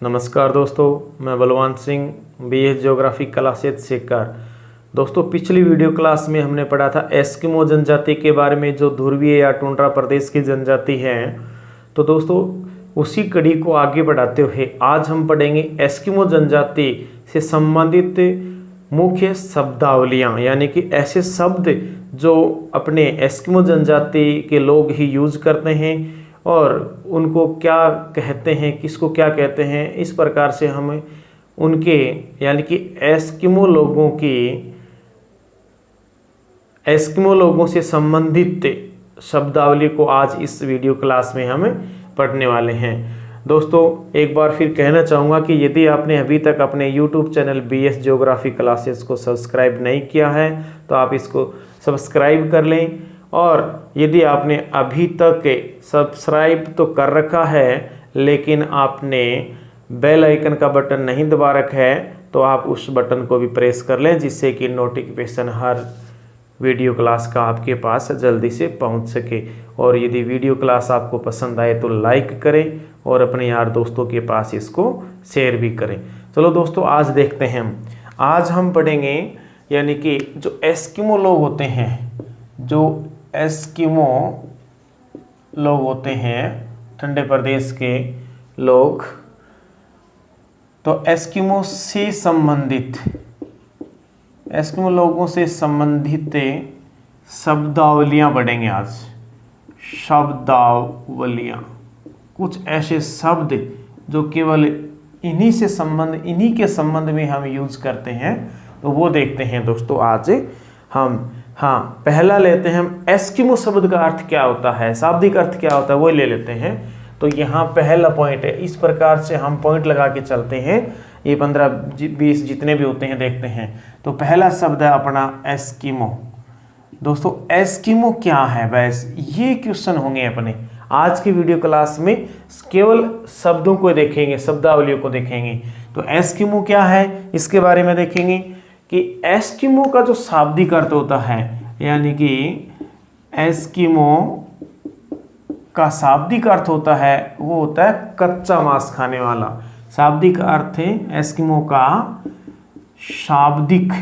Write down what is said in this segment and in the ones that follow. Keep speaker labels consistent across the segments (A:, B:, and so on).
A: नमस्कार दोस्तों, मैं Balwant Singh BS geography classes से कर। दोस्तों, पिछली वीडियो क्लास में हमने पढ़ा था एस्किमो जनजाति के बारे में, जो ध्रुवीय या टुंड्रा प्रदेश की जनजाति है। तो दोस्तों, उसी कड़ी को आगे बढ़ाते हुए आज हम पढ़ेंगे एस्किमो जनजाति से संबंधित मुख्य शब्दावलियाँ, यानी कि ऐसे शब्द जो अपने एस्किमो जनजाति के लोग ही यूज करते हैं और उनको क्या कहते हैं, किसको क्या कहते हैं। इस प्रकार से हम उनके यानी कि एस्किमो लोगों से संबंधित शब्दावली को आज इस वीडियो क्लास में हम पढ़ने वाले हैं। दोस्तों, एक बार फिर कहना चाहूँगा कि यदि आपने अभी तक अपने YouTube channel BS geography classes को सब्सक्राइब नहीं किया है तो आप इसको सब्सक्राइब कर लें, और यदि आपने अभी तक सब्सक्राइब तो कर रखा है लेकिन आपने बेल आइकन का बटन नहीं दबा रखा है तो आप उस बटन को भी प्रेस कर लें, जिससे कि नोटिफिकेशन हर वीडियो क्लास का आपके पास जल्दी से पहुंच सके। और यदि वीडियो क्लास आपको पसंद आए तो लाइक करें और अपने यार दोस्तों के पास इसको शेयर भी करें। चलो दोस्तों, आज देखते हैं। आज हम पढ़ेंगे यानी कि जो एस्किमो लोग होते हैं, जो एस्किमो लोग होते हैं ठंडे प्रदेश के लोग, तो एस्किमो लोगों से संबंधित शब्दावलियां पढ़ेंगे आज। शब्दावलियां, कुछ ऐसे शब्द जो केवल इन्हीं के संबंध में हम यूज करते हैं, तो वो देखते हैं दोस्तों आज हम। पहला लेते हैं हम, एस्किमो शब्द का अर्थ क्या होता है, शाब्दिक अर्थ क्या होता है, वो ले लेते हैं। तो यहाँ पहला पॉइंट है, इस प्रकार से हम पॉइंट लगा के चलते हैं। ये 15-20 जितने भी होते हैं देखते हैं। तो पहला शब्द है अपना एस्किमो। दोस्तों, एस्किमो क्या है, बस ये क्वेश्चन होंगे अपने आज की वीडियो क्लास में। केवल शब्दों को देखेंगे, शब्दावलियों को देखेंगे। तो एस्किमो क्या है इसके बारे में देखेंगे कि एस्किमो का जो शाब्दिक अर्थ होता है, यानी कि एस्किमो का शाब्दिक अर्थ होता है वो होता है कच्चा मांस खाने वाला। शाब्दिक अर्थ है एस्किमो का शाब्दिक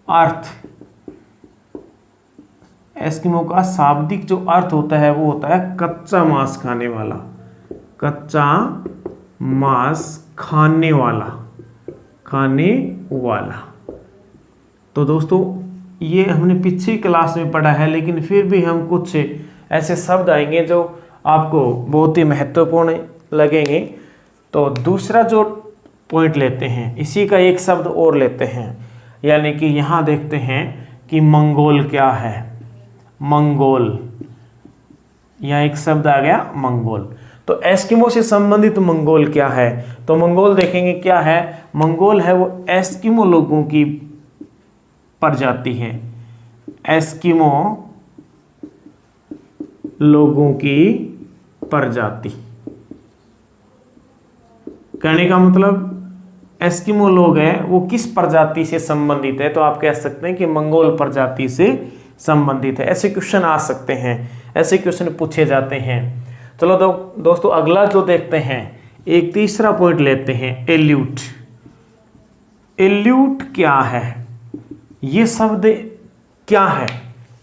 A: अर्थ, एस्किमो का शाब्दिक जो अर्थ होता है वो होता है कच्चा मांस खाने वाला। कच्चा मांस खाने वाला। तो दोस्तों, ये हमने पिछली क्लास में पढ़ा है, लेकिन फिर भी हम कुछ ऐसे शब्द आएंगे जो आपको बहुत ही महत्वपूर्ण लगेंगे। तो दूसरा जो पॉइंट लेते हैं, इसी का एक शब्द और लेते हैं, यानी कि यहाँ देखते हैं कि मंगोल क्या है। मंगोल, यहाँ एक शब्द आ गया मंगोल। तो एस्किमो से संबंधित मंगोल क्या है, तो मंगोल देखेंगे क्या है। मंगोल है वो एस्किमो लोगों की प्रजाति है। एस्किमो लोगों की प्रजाति कहने का मतलब एस्किमो लोग हैं वो किस प्रजाति से संबंधित है, तो आप कह सकते हैं कि मंगोल प्रजाति से संबंधित है। ऐसे क्वेश्चन आ सकते हैं, ऐसे क्वेश्चन पूछे जाते हैं। चलो दोस्तों, अगला जो देखते हैं, एक तीसरा पॉइंट लेते हैं, एल्यूट। एल्यूट क्या है, ये शब्द क्या है,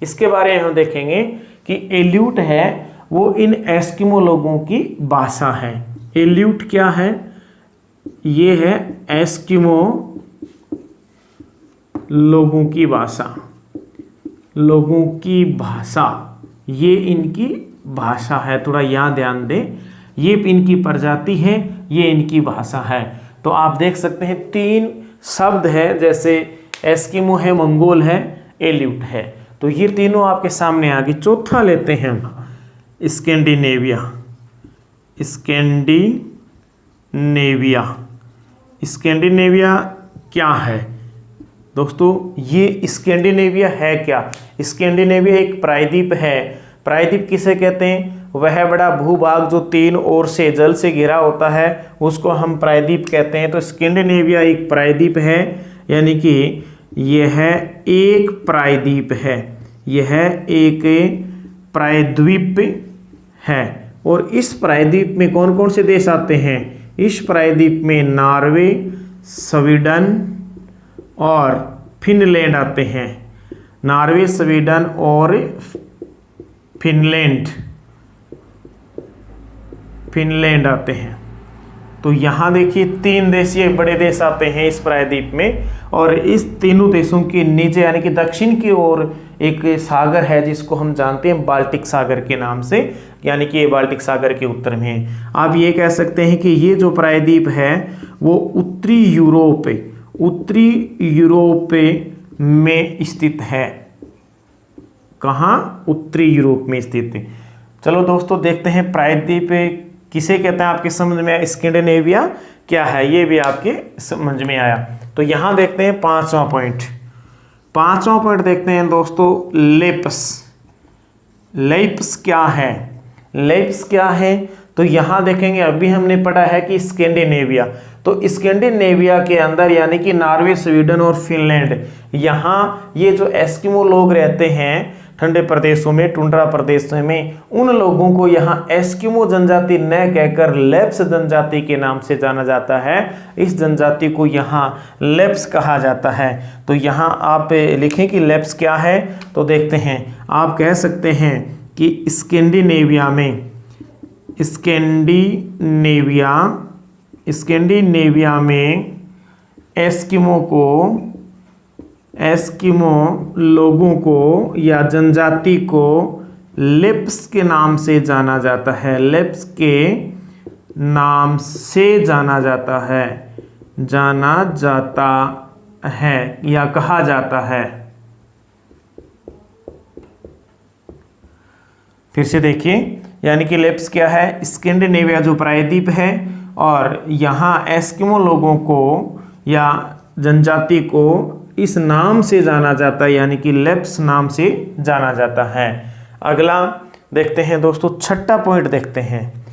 A: इसके बारे में हम देखेंगे कि एल्यूट है वो इन एस्किमो लोगों की भाषा है। एल्यूट क्या है, ये है एस्किमो लोगों की भाषा। लोगों की भाषा, ये इनकी भाषा है। थोड़ा यहाँ ध्यान दें, ये इनकी प्रजाति है, ये इनकी भाषा है। तो आप देख सकते हैं 3 शब्द है, जैसे एस्किमो है, मंगोल है, एल्यूट है। तो ये तीनों आपके सामने आ गए। चौथा लेते हैं स्कैंडिनेविया। स्कैंडिनेविया क्या है दोस्तों, ये स्कैंडिनेविया है क्या। स्कैंडिनेविया एक प्रायद्वीप है। प्रायद्वीप किसे कहते हैं, वह बड़ा भूभाग जो 3 ओर से जल से घिरा होता है उसको हम प्रायद्वीप कहते हैं। तो स्कैंडिनेविया एक प्रायद्वीप है, यानी कि यह एक प्रायद्वीप है। यह एक प्रायद्वीप है। और इस प्रायद्वीप में कौन कौन से देश आते हैं, इस प्रायद्वीप में नॉर्वे, स्वीडन और फिनलैंड आते हैं। नॉर्वे, स्वीडन और फिनलैंड आते हैं। तो यहाँ देखिए 3 देश, ये बड़े देश आते हैं इस प्रायद्वीप में, और इस तीनों देशों के नीचे यानी कि दक्षिण की ओर एक सागर है जिसको हम जानते हैं बाल्टिक सागर के नाम से, यानी कि ये बाल्टिक सागर के उत्तर में है। आप ये कह सकते हैं कि ये जो प्रायद्वीप है वो उत्तरी यूरोप में स्थित है। कहाँ? उत्तरी यूरोप में स्थित है। चलो दोस्तों देखते हैं प्रायद्वीप किसे कहते हैं। आपके समझ में आया स्कैंडिनेविया क्या है, ये भी आपके समझ में आया। तो यहाँ देखते हैं 5वां पॉइंट देखते हैं दोस्तों, लेप्स क्या है। तो यहाँ देखेंगे, अभी हमने पढ़ा है कि स्कैंडिनेविया, तो स्कैंडिनेविया के अंदर यानी कि नॉर्वे, स्वीडन और फिनलैंड, यहाँ ये जो एस्किमो लोग रहते हैं ठंडे प्रदेशों में, टुंड्रा प्रदेशों में, उन लोगों को यहाँ एस्किमो जनजाति न कहकर लेप्स जनजाति के नाम से जाना जाता है। इस जनजाति को यहाँ लेप्स कहा जाता है। तो यहाँ आप लिखें कि लेप्स क्या है, तो देखते हैं। आप कह सकते हैं कि स्कैंडिनेविया में एस्किमो लोगों को या जनजाति को लेप्स के नाम से जाना जाता है। लेप्स के नाम से जाना जाता है या कहा जाता है। फिर से देखिए, यानी कि लेप्स क्या है? स्कैंडिनेविया जो प्रायद्वीप है, और यहाँ एस्किमो लोगों को या जनजाति को इस नाम से जाना जाता है, यानी कि लेप्स नाम से जाना जाता है। अगला देखते हैं दोस्तों, 6वां पॉइंट देखते हैं,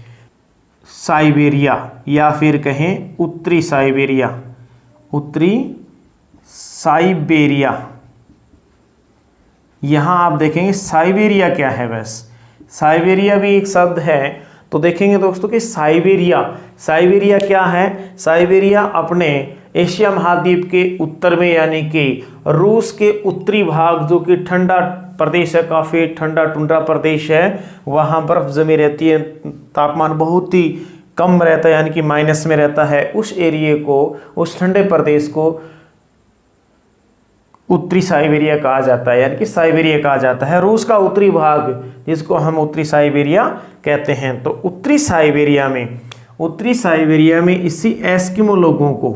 A: साइबेरिया या फिर कहें उत्तरी साइबेरिया। यहाँ आप देखेंगे साइबेरिया क्या है, बस साइबेरिया भी एक शब्द है। तो देखेंगे दोस्तों कि साइबेरिया क्या है? साइबेरिया अपने एशिया महाद्वीप के उत्तर में यानी कि रूस के उत्तरी भाग, जो कि ठंडा प्रदेश है, काफ़ी ठंडा टुंड्रा प्रदेश है, वहाँ बर्फ़ जमी रहती है, तापमान बहुत ही कम रहता है, यानी कि माइनस में रहता है। उस एरिए को, उस ठंडे प्रदेश को उत्तरी साइबेरिया कहा जाता है, यानी कि साइबेरिया कहा जाता है। रूस का उत्तरी भाग जिसको हम उत्तरी साइबेरिया कहते हैं। तो उत्तरी साइबेरिया में इसी एस्किमो लोगों को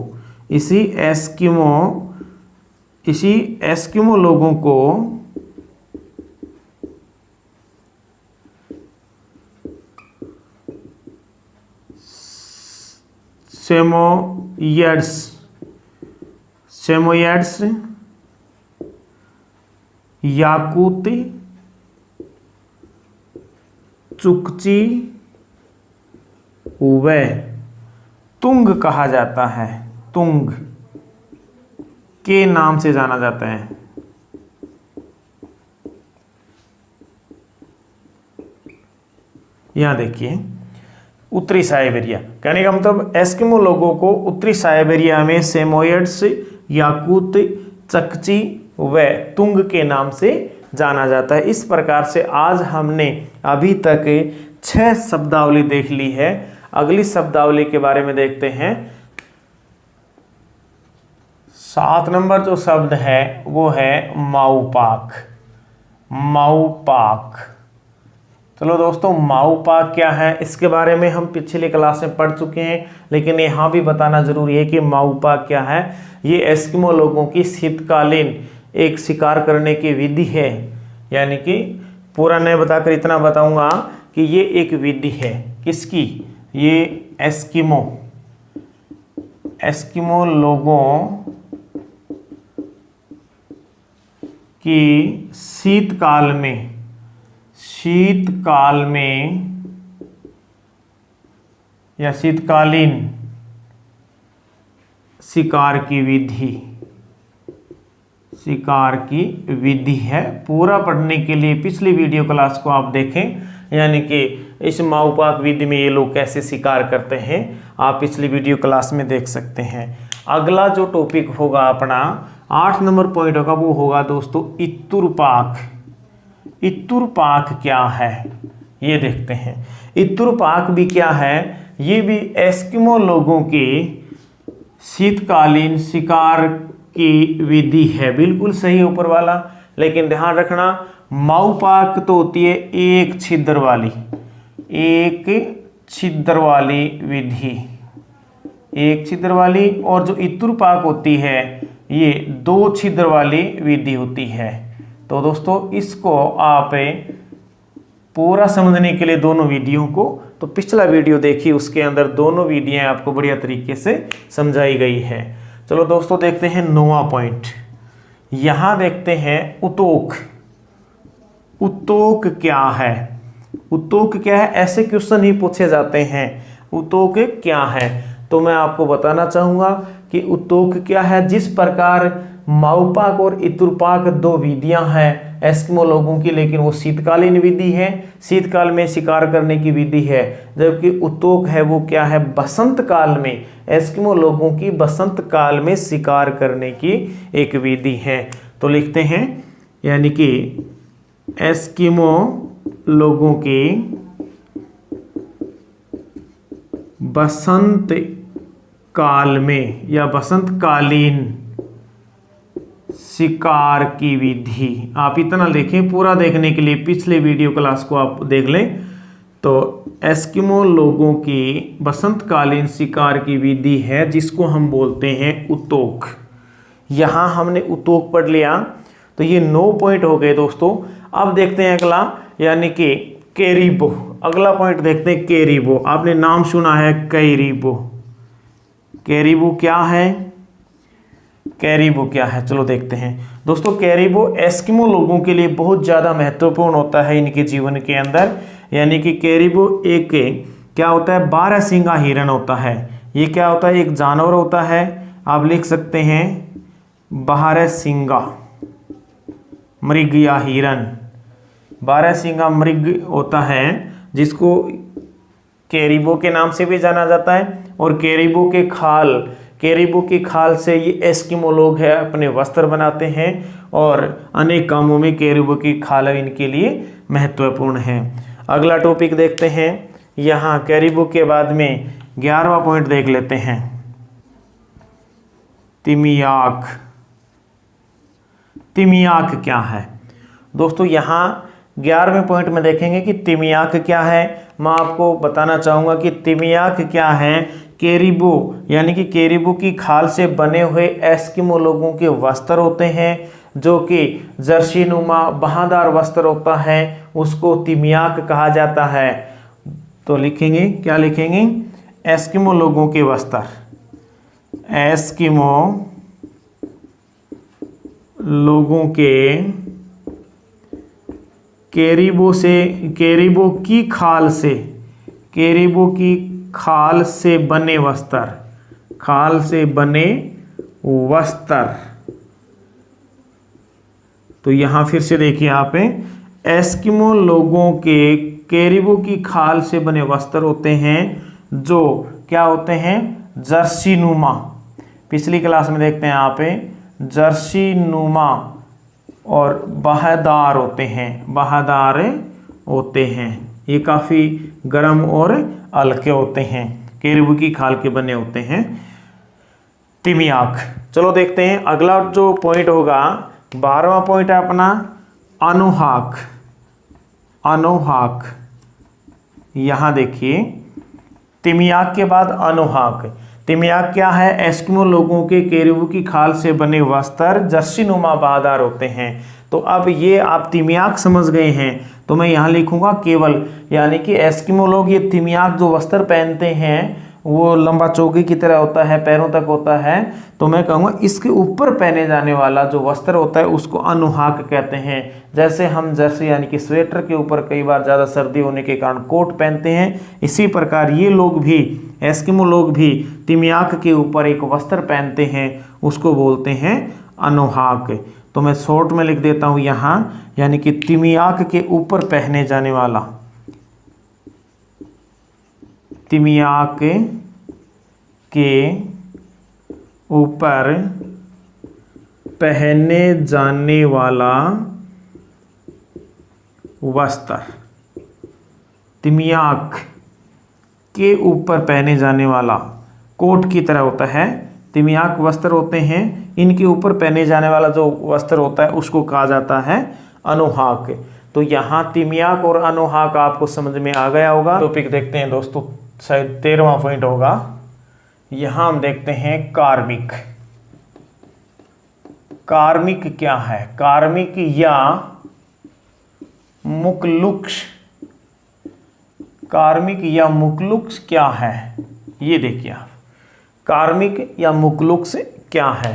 A: सेमोयड्स, याकूत, चुकची व तुंग कहा जाता है। तुंग के नाम से जाना जाता है। यहां देखिए उत्तरी साइबेरिया कहने का मतलब एस्किमो लोगों को उत्तरी साइबेरिया में सेमोयड्स, याकूत, चकची व तुंग के नाम से जाना जाता है। इस प्रकार से आज हमने अभी तक 6 शब्दावली देख ली है। अगली शब्दावली के बारे में देखते हैं। 7 नंबर जो शब्द है वो है माऊपाक। चलो दोस्तों, माऊपाक क्या है इसके बारे में हम पिछली क्लास में पढ़ चुके हैं, लेकिन यहाँ भी बताना जरूरी है कि माऊपाक क्या है। ये एस्किमो लोगों की शीतकालीन एक शिकार करने की विधि है, यानी कि पूरा नहीं बताकर इतना बताऊंगा कि ये एक विधि है। किसकी? ये एस्किमो लोगों की शीतकाल में या शीतकालीन शिकार की विधि है। पूरा पढ़ने के लिए पिछली वीडियो क्लास को आप देखें, यानी कि इस माऊपाक विधि में ये लोग कैसे शिकार करते हैं आप पिछली वीडियो क्लास में देख सकते हैं। अगला जो टॉपिक होगा अपना 8 नंबर पॉइंट होगा, वो होगा दोस्तों इत्तुरपाक। इत्तुरपाक क्या है ये देखते हैं। इत्तुरपाक भी क्या है, ये भी एस्किमो लोगों की शीतकालीन शिकार की विधि है। बिल्कुल सही ऊपर वाला, लेकिन ध्यान रखना माउपाक तो होती है एक छिद्र वाली विधि, एक छिद्र वाली, और जो इत्तुरपाक होती है ये 2 छिद्र वाली विधि होती है। तो दोस्तों इसको आप पूरा समझने के लिए दोनों वीडियो को तो पिछला वीडियो देखिए, उसके अंदर दोनों विधियां आपको बढ़िया तरीके से समझाई गई है। चलो दोस्तों देखते हैं 9वां पॉइंट। यहां देखते हैं उत्तोक। उत्तोक क्या है? उत्तोक क्या है, ऐसे क्वेश्चन ही पूछे जाते हैं। उत्तोक क्या है, तो मैं आपको बताना चाहूंगा कि उत्तोक क्या है। जिस प्रकार माउपाक और इत्तुरपाक 2 विधियां हैं एस्किमो लोगों की, लेकिन वो शीतकालीन विधि है, शीतकाल में शिकार करने की विधि है, जबकि उत्तोक है वो क्या है, बसंत काल में, एस्किमो लोगों की बसंत काल में शिकार करने की एक विधि है। तो लिखते हैं यानी कि एस्किमो लोगों की बसंत काल में या बसंतकालीन शिकार की विधि। आप इतना देखें, पूरा देखने के लिए पिछले वीडियो क्लास को आप देख लें। तो एस्किमो लोगों की बसंतकालीन शिकार की विधि है जिसको हम बोलते हैं उत्तोक। यहाँ हमने उत्तोक पढ़ लिया, तो ये 9 पॉइंट हो गए दोस्तों। अब देखते हैं अगला, यानी कि कैरिबो। अगला पॉइंट देखते हैं कैरिबो। आपने नाम सुना है कैरिबो। कैरिबो क्या है? कैरिबो क्या है, चलो देखते हैं दोस्तों। कैरिबो एस्किमो लोगों के लिए बहुत ज़्यादा महत्वपूर्ण होता है इनके जीवन के अंदर। यानी कि कैरिबो एक क्या होता है, 12 सींगा हिरन होता है। ये क्या होता है, एक जानवर होता है। आप लिख सकते हैं 12 सींगा मृग या हिरन। 12 सींगा मृग होता है जिसको कैरिबो के नाम से भी जाना जाता है। और कैरिबो की खाल से ये एस्किमो लोग है अपने वस्त्र बनाते हैं, और अनेक कामों में कैरिबो की खाल इनके लिए महत्वपूर्ण है। अगला टॉपिक देखते हैं। यहाँ कैरिबो के बाद में 11वां पॉइंट देख लेते हैं, तिमियाक। तिमियाक क्या है दोस्तों? यहाँ 11वें पॉइंट में देखेंगे कि तिमियाक क्या है। मैं आपको बताना चाहूँगा कि तिमियाक क्या है। कैरिबो यानी कि कैरिबो की खाल से बने हुए एस्किमो लोगों के वस्त्र होते हैं, जो कि जर्सीनुमा बहादार वस्त्र होता है, उसको तिमियाक कहा जाता है। तो लिखेंगे, क्या लिखेंगे, एस्किमो लोगों के वस्त्र। एस्किमो लोगों के कैरिबो की खाल से बने वस्त्र। खाल से बने वस्त्र। तो यहां फिर से देखिए आप, एस्किमो लोगों के कैरिबो की खाल से बने वस्त्र होते हैं जो क्या होते हैं, जर्सीनुमा। पिछली क्लास में देखते हैं आप, जर्सीनुमा और बहादार होते हैं। ये काफ़ी गर्म और हल्के होते हैं, कैरिबो की खाल के बने होते हैं। तिमियाक। चलो देखते हैं अगला जो पॉइंट होगा, 12वां पॉइंट है अपना अनोहाक। अनोहाक, यहाँ देखिए तिमियाक के बाद अनोहाक। तिमियाक क्या है, एस्किमो लोगों के कैरिबो की खाल से बने वस्त्र जर्सीनुमा बहादार होते हैं। तो अब ये आप तिमियाक समझ गए हैं, तो मैं यहाँ लिखूंगा केवल, यानी कि एस्किमो लोग ये तिमियाक जो वस्त्र पहनते हैं वो लंबा चौकी की तरह होता है, पैरों तक होता है। तो मैं कहूँगा इसके ऊपर पहने जाने वाला जो वस्त्र होता है उसको अनुहाक कहते हैं। जैसे हम जर्सी यानी कि स्वेटर के ऊपर कई बार ज़्यादा सर्दी होने के कारण कोट पहनते हैं, इसी प्रकार ये लोग भी, एस्किमो लोग भी तिमियाक के ऊपर एक वस्त्र पहनते हैं, उसको बोलते हैं अनुहाक। तो मैं शॉर्ट में लिख देता हूँ यहाँ, यानी कि तिमियाक के ऊपर पहने जाने वाला, तिमियाक के ऊपर पहने जाने वाला वस्त्र, तिमियाक के ऊपर पहने जाने वाला, कोट की तरह होता है, तिमियाक वस्त्र होते हैं, इनके ऊपर पहने जाने वाला जो वस्त्र होता है उसको कहा जाता है अनुहाक। तो यहाँ तिमियाक और अनुहाक आपको समझ में आ गया होगा। टॉपिक देखते हैं दोस्तों, शायद 13वां पॉइंट होगा। यहाँ हम देखते हैं कार्मिक। कार्मिक क्या है? कार्मिक या मुक्लुक्स, कार्मिक या मुक्लुक्स क्या है? ये देखिए आप, कार्मिक या मुक्लुक्स क्या है?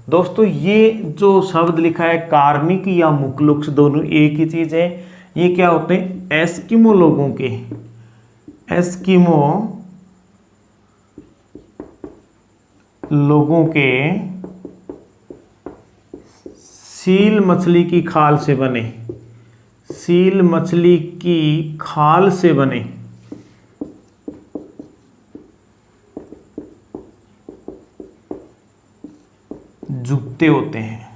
A: दोस्तों ये जो शब्द लिखा है कार्मिक या मुक्लुक्स, दोनों एक ही चीज है। ये क्या होते हैं? एस्किमो लोगों के, एस्किमो लोगों के सील मछली की खाल से बने, सील मछली की खाल से बने जूते होते हैं,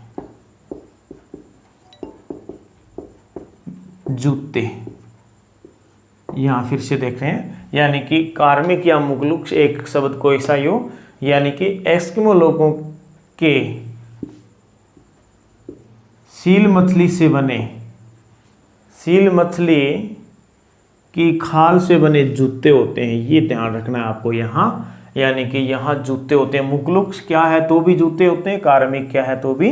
A: जूते। यहां फिर से देख रहे हैं, यानी कि कार्मिक या मुक्लुक्स एक शब्द को ऐसा ही हो, यानी कि एस्किमो लोगों के सील मछली से बने, सील मछली की खाल से बने जूते होते हैं। ये ध्यान रखना है आपको यहाँ, यानी कि यहाँ जूते होते हैं। मुक्लुक्स क्या है तो भी जूते होते हैं, कार्मिक क्या है तो भी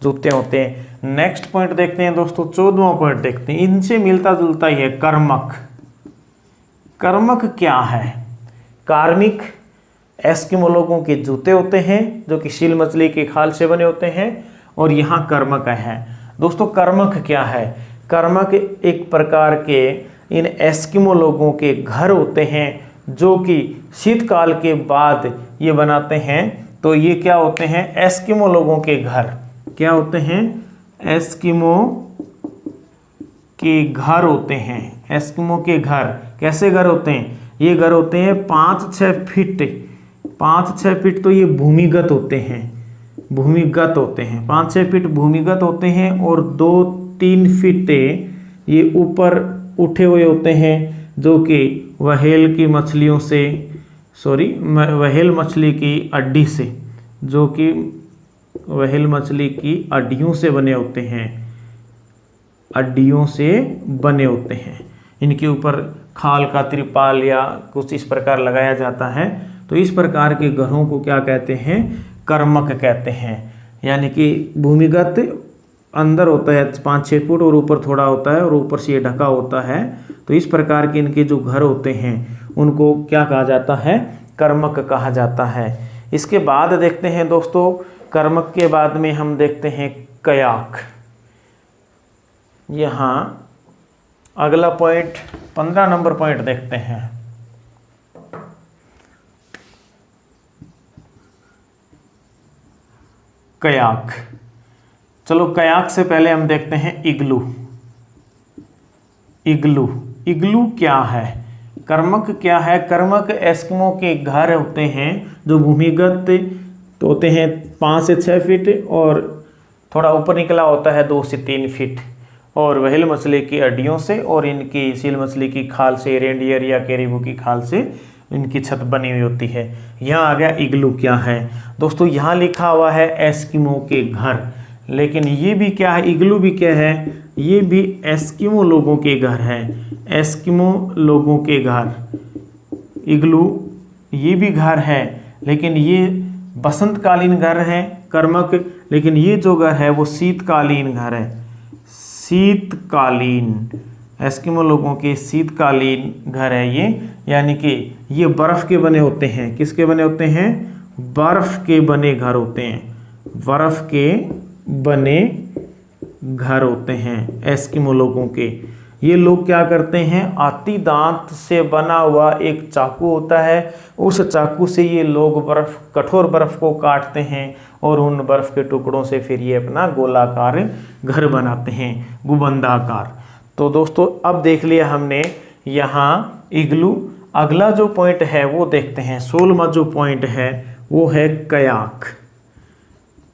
A: जूते होते हैं। नेक्स्ट पॉइंट देखते हैं दोस्तों, 14वां पॉइंट देखते हैं, इनसे मिलता जुलता ही है, कर्मक। कर्मक क्या है? कार्मिक एस्किमो लोगों के जूते होते हैं जो कि सील मछली की खाल से बने होते हैं, और यहाँ कर्मक है। दोस्तों कर्मक क्या है? कर्मक एक प्रकार के इन एस्किमो लोगों के घर होते हैं जो कि शीतकाल के बाद ये बनाते हैं। तो ये क्या होते हैं? एस्किमो लोगों के घर। क्या होते हैं? एस्किमो के घर होते हैं। एस्किमो के घर कैसे घर होते हैं? ये घर होते हैं 5-6 फीट, 5-6 फीट तो ये भूमिगत होते हैं, भूमिगत होते हैं, 5-6 फीट भूमिगत होते हैं, और 2-3 फीट ये ऊपर उठे हुए होते हैं जो कि व्हेल की मछलियों से, व्हेल मछली की अड्डी से, जो कि व्हेल मछली की अड्डियों से बने होते हैं, अड्डियों से बने होते हैं। इनके ऊपर खाल का त्रिपाल या कुछ इस प्रकार लगाया जाता है। तो इस प्रकार के घरों को क्या कहते हैं? कर्मक कहते हैं। यानी कि भूमिगत अंदर होता है 5-6 फुट और ऊपर थोड़ा होता है और ऊपर से ये ढका होता है। तो इस प्रकार के इनके जो घर होते हैं उनको क्या कहा जाता है? कर्मक कहा जाता है। इसके बाद देखते हैं दोस्तों, कर्मक के बाद में हम देखते हैं कयाक। यहाँ अगला पॉइंट 15 नंबर पॉइंट देखते हैं। कयाक। चलो कयाक से पहले हम देखते हैं इग्लू। इग्लू, इग्लू क्या है? कर्मक क्या है? कर्मक एस्किमो के घर होते हैं जो भूमिगत होते हैं 5 से 6 फीट और थोड़ा ऊपर निकला होता है 2 से 3 फीट, और व्हेल मछली की अड्डियों से और इनकी सील मछली की खाल से, रेंडियर या कैरिबू की खाल से इनकी छत बनी हुई होती है। यहाँ आ गया इग्लू क्या है। दोस्तों यहाँ लिखा हुआ है एस्किमो के घर, लेकिन ये भी क्या है? इग्लू भी क्या है? ये भी एस्किमो लोगों के घर है। एस्किमो लोगों के घर, इग्लू ये भी घर है, लेकिन ये बसंतकालीन घर है कर्मक, लेकिन ये जो घर है वो शीतकालीन घर है। शीतकालीन, एस्किमो लोगों के शीतकालीन घर है ये, यानी कि ये बर्फ़ के बने होते हैं। किसके बने होते हैं? बर्फ़ के बने घर होते हैं, बर्फ़ के बने घर होते हैं एस्किमो लोगों के। ये लोग क्या करते हैं? हाथी दांत से बना हुआ एक चाकू होता है, उस चाकू से ये लोग बर्फ़, कठोर बर्फ़ को काटते हैं और उन बर्फ़ के टुकड़ों से फिर ये अपना गोलाकार घर बनाते हैं, गुबंदाकार। तो दोस्तों अब देख लिया हमने यहाँ इग्लू। अगला जो पॉइंट है वो देखते हैं। 16वां जो पॉइंट है वो है कयाक।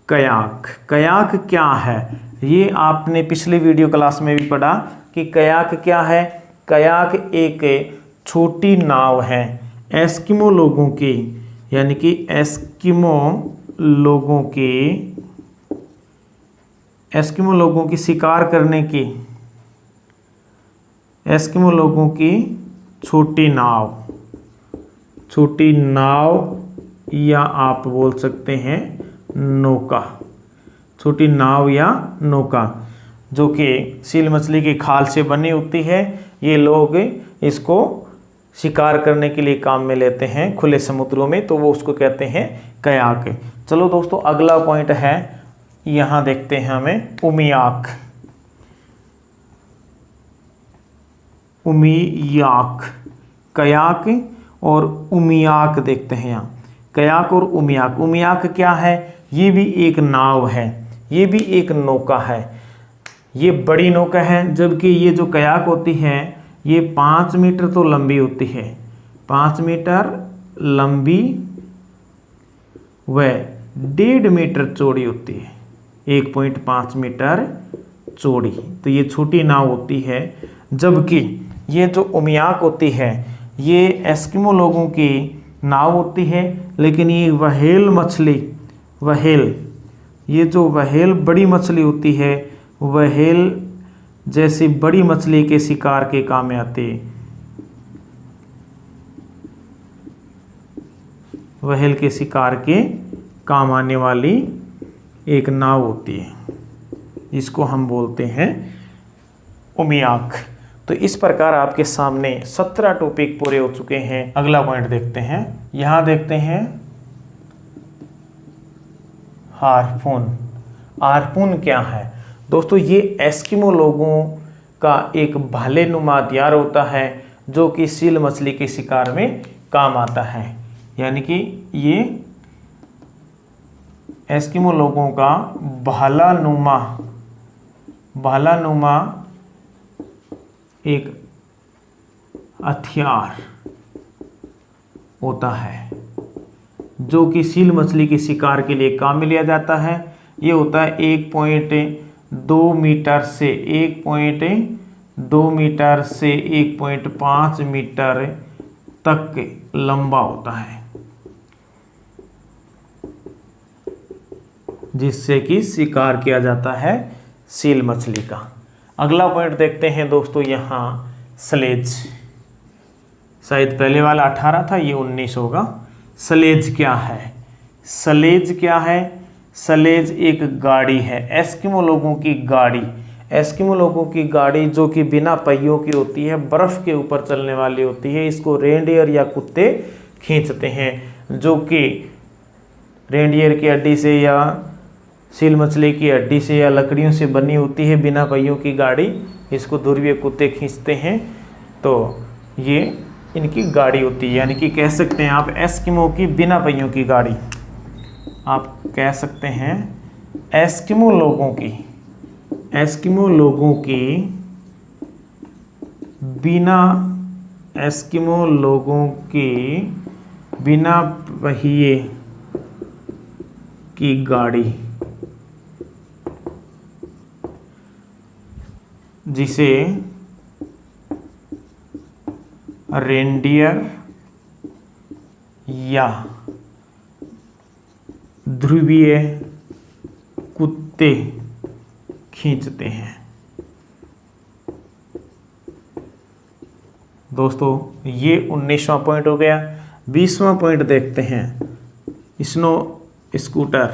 A: कयाक, कयाक क्या है? ये आपने पिछले वीडियो क्लास में भी पढ़ा कि कयाक क्या है। कयाक एक छोटी नाव है एस्किमो लोगों की, यानी कि एस्किमो लोगों की शिकार करने की, एस्किमो लोगों की छोटी नाव या आप बोल सकते हैं नौका, छोटी नाव या नौका, जो कि सील मछली की खाल से बनी होती है। ये लोग इसको शिकार करने के लिए काम में लेते हैं खुले समुद्रों में, तो वो उसको कहते हैं कयाक। चलो दोस्तों, अगला पॉइंट है, यहाँ देखते हैं हमें उमियाक। उमियाक, कयाक और उमियाक देखते हैं यहाँ। कयाक और उमियाक। उमियाक क्या है? ये भी एक नाव है, ये भी एक नौका है। ये बड़ी नौका है, जबकि ये जो कयाक होती है ये 5 मीटर तो लंबी होती है, 5 मीटर लंबी व 1.5 मीटर चौड़ी होती है, 1.5 मीटर चौड़ी। तो ये छोटी नाव होती है। जबकि ये जो उमियाक होती है ये एस्किमो लोगों की नाव होती है, लेकिन ये व्हेल मछली, ये जो व्हेल बड़ी मछली होती है, व्हेल जैसी बड़ी मछली के शिकार के काम में आती है। व्हेल के शिकार के काम आने वाली एक नाव होती है, इसको हम बोलते हैं उमियाक। तो इस प्रकार आपके सामने 17 टॉपिक पूरे हो चुके हैं। अगला पॉइंट देखते हैं। यहां देखते हैं हार्पून। हार्पून क्या है दोस्तों? ये एस्किमो लोगों का एक भालेनुमा हथियार होता है जो कि सील मछली के शिकार में काम आता है। यानी कि ये एस्किमो लोगों का भालानुमा एक हथियार होता है जो कि सील मछली के शिकार के लिए काम में लिया जाता है। ये होता है 1.2 मीटर से 1.2 मीटर से 1.5 मीटर तक लंबा होता है, जिससे कि शिकार किया जाता है सील मछली का। अगला पॉइंट देखते हैं दोस्तों, यहाँ स्लेज। शायद पहले वाला 18 था, ये 19 होगा। स्लेज क्या है? स्लेज क्या है? स्लेज एक गाड़ी है, एस्किमो लोगों की गाड़ी। एस्किमो लोगों की गाड़ी जो कि बिना पहियों की होती है, बर्फ़ के ऊपर चलने वाली होती है। इसको रेंडियर या कुत्ते खींचते हैं, जो कि रेंडियर की हड्डी से या सील मछली की हड्डी से या लकड़ियों से बनी होती है, बिना पहियों की गाड़ी। इसको ध्रुवीय कुत्ते खींचते हैं, तो ये इनकी गाड़ी होती है। यानी कि कह सकते हैं आप एस्किमो की बिना पहियों की गाड़ी, आप कह सकते हैं एस्किमो लोगों की बिना पहिए की गाड़ी, जिसे रेंडियर या ध्रुवीय कुत्ते खींचते हैं। दोस्तों ये 19वां पॉइंट हो गया। 20वां पॉइंट देखते हैं, स्नो स्कूटर।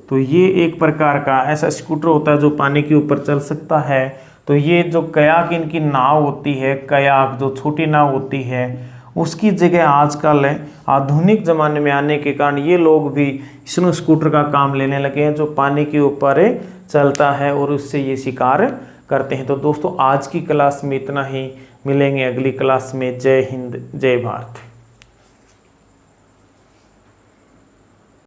A: तो ये एक प्रकार का ऐसा स्कूटर होता है जो पानी के ऊपर चल सकता है। तो ये जो कयाक इनकी नाव होती है, कयाक जो छोटी नाव होती है, उसकी जगह आजकल आधुनिक ज़माने में आने के कारण ये लोग भी स्नो स्कूटर का काम लेने लगे हैं, जो पानी के ऊपर चलता है और उससे ये शिकार करते हैं। तो दोस्तों आज की क्लास में इतना ही, मिलेंगे अगली क्लास में। जय हिंद, जय भारत।